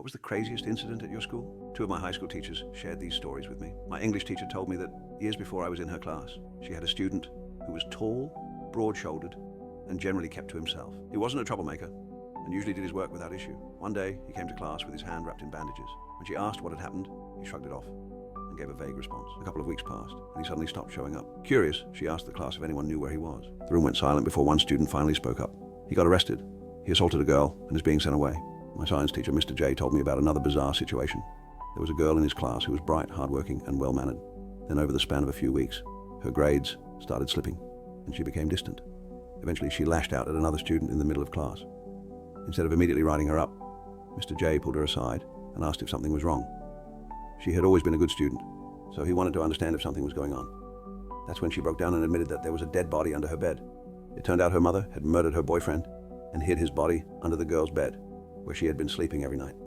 was the craziest incident at your school? Two of my high school teachers shared these stories with me. My English teacher told me that years before I was in her class, she had a student who was tall, broad-shouldered, and generally kept to himself. He wasn't a troublemaker, and usually did his work without issue. One day, he came to class with his hand wrapped in bandages. When she asked what had happened, he shrugged it off and gave a vague response. A couple of weeks passed, and he suddenly stopped showing up. Curious, she asked the class if anyone knew where he was. The room went silent before one student finally spoke up. He got arrested. He assaulted a girl and is being sent away. My science teacher, Mr. J, told me about another bizarre situation. There was a girl in his class who was bright, hardworking, and well-mannered. Then over the span of a few weeks, her grades started slipping, and she became distant. Eventually, she lashed out at another student in the middle of class. Instead of immediately writing her up, Mr. J pulled her aside and asked if something was wrong. She had always been a good student, so he wanted to understand if something was going on. That's when she broke down and admitted that there was a dead body under her bed. It turned out her mother had murdered her boyfriend and hid his body under the girl's bed, where she had been sleeping every night.